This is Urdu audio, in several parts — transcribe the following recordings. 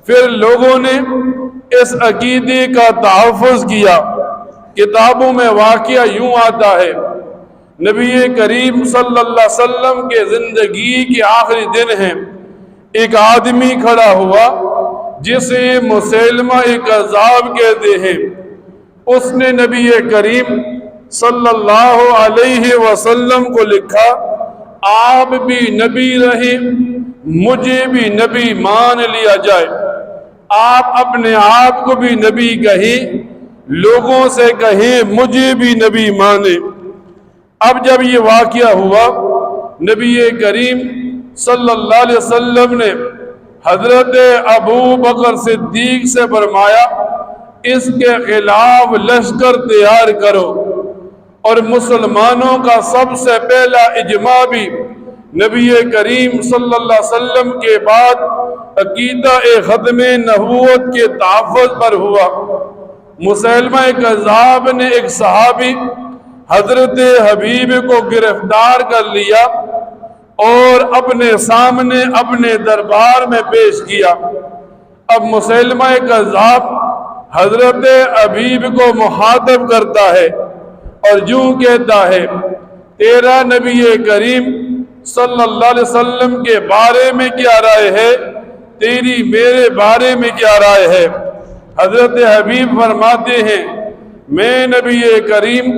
پھر لوگوں نے اس عقیدے کا تحفظ کیا۔ کتابوں میں واقعہ یوں آتا ہے، نبی کریم صلی اللہ علیہ وسلم کے زندگی کے آخری دن ہیں، ایک آدمی کھڑا ہوا جسے مسیلمہ کذاب کہتے ہیں۔ اس نے نبی کریم صلی اللہ علیہ وسلم کو لکھا، آپ بھی نبی رہیں، مجھے بھی نبی مان لیا جائے، آپ اپنے آپ کو بھی نبی کہیں، لوگوں سے کہیں مجھے بھی نبی مانے۔ اب جب یہ واقعہ ہوا، نبی کریم صلی اللہ علیہ وسلم نے حضرت ابو بکر صدیق سے فرمایا، اس کے خلاف لشکر تیار کرو، اور مسلمانوں کا سب سے پہلا اجماع بھی نبی کریم صلی اللہ علیہ وسلم کے بعد عقیدہ ختم نبوت کے تحفظ پر ہوا۔ مسیلمہ کذاب نے ایک صحابی حضرت حبیب کو گرفتار کر لیا اور اپنے سامنے اپنے دربار میں پیش کیا۔ اب مسیلمہ کذاب حضرت حبیب کو مخاطب کرتا ہے اور یوں کہتا ہے، تیرا نبی کریم صلی اللہ علیہ وسلم کے بارے میں کیا رائے ہے، تیری میرے بارے میں کیا رائے ہے؟ حضرت حبیب فرماتے ہیں، میں نبی کریم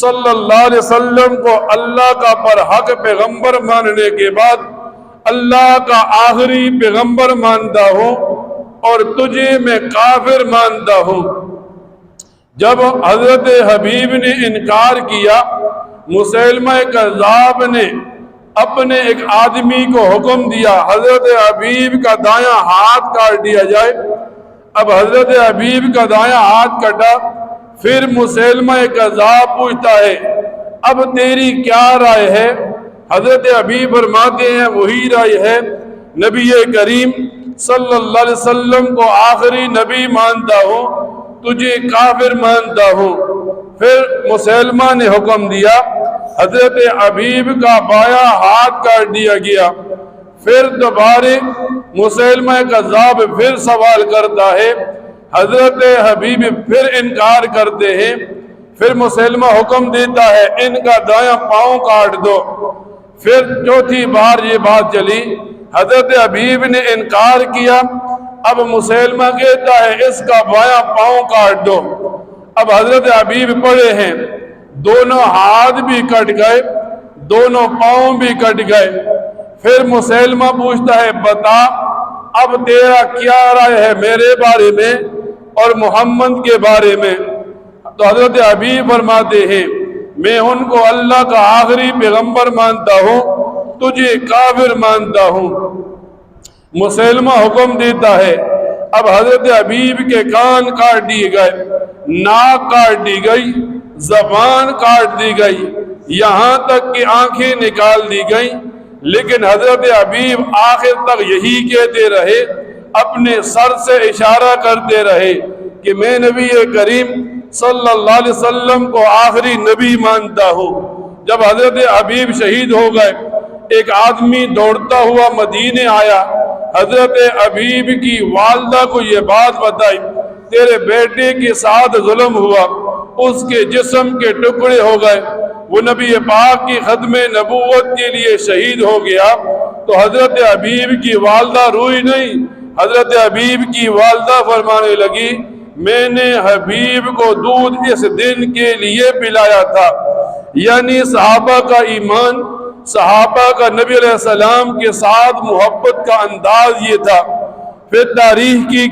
صلی اللہ علیہ وسلم کو اللہ کا برحق پیغمبر ماننے کے بعد اللہ کا آخری پیغمبر مانتا ہوں، اور تجھے میں کافر مانتا ہوں۔ جب حضرت حبیب نے انکار کیا، مسیلمہ کذاب نے اپنے ایک آدمی کو حکم دیا، حضرت حبیب کا دایاں ہاتھ کاٹ دیا جائے۔ اب حضرت حبیب کا دایاں ہاتھ کٹا، پھر مسیلمہ کذاب پوچھتا ہے، اب تیری کیا رائے ہے؟ حضرت حبیب فرماتے ہیں، وہی رائے ہے، نبی کریم صلی اللہ علیہ وسلم کو آخری نبی مانتا ہوں، تجھے کافر مانتا ہوں۔ پھر مسیلمہ نے حکم دیا، حضرت حبیب کا بایاں ہاتھ کاٹ دیا گیا۔ پھر دوبارہ مسیلمہ کذاب پھر سوال کرتا ہے، حضرت حبیب پھر انکار کرتے ہیں۔ پھر مسیلمہ حکم دیتا ہے، ان کا دایاں پاؤں کاٹ دو۔ پھر چوتھی بار یہ بات چلی، حضرت حبیب نے انکار کیا، اب مسیلمہ کہتا ہے اس کا بایاں پاؤں کاٹ دو۔ اب حضرت حبیب پڑے ہیں، دونوں ہاتھ بھی کٹ گئے، دونوں پاؤں بھی کٹ گئے۔ پھر مسیلمہ پوچھتا ہے، بتا اب تیرا کیا رائے ہے میرے بارے میں اور محمد کے بارے میں؟ تو حضرت حبیب فرماتے ہیں، میں ان کو اللہ کا آخری پیغمبر مانتا ہوں، تجھے کافر مانتا ہوں۔ مسیلمہ حکم دیتا ہے، اب حضرت حبیب کے کان کاٹ دیے گئے، ناک کاٹ دی گئی، زبان کاٹ دی گئی، یہاں تک کہ آنکھیں نکال دی گئیں۔ لیکن حضرت حبیب آخر تک یہی کہتے رہے، اپنے سر سے اشارہ کرتے رہے کہ میں نبی کریم صلی اللہ علیہ وسلم کو آخری نبی مانتا ہوں۔ جب حضرت حبیب شہید ہو گئے، ایک آدمی دوڑتا ہوا مدینے آیا، حضرت حبیب کی والدہ کو یہ بات بتائی، تیرے بیٹے کے ساتھ ظلم ہوا، اس کے جسم کے ٹکڑے ہو گئے، وہ نبی پاک کی ختم نبوت کے لیے شہید ہو گیا۔ تو حضرت حبیب کی والدہ روئی نہیں، حضرت حبیب کی والدہ فرمانے لگی، میں نے حبیب کو دودھ اس دن کے لیے پلایا تھا۔ یعنی صحابہ کا ایمان، صحابہ کا نبی علیہ السلام کے ساتھ محبت کا انداز یہ تھا۔ پھر تاریخ کی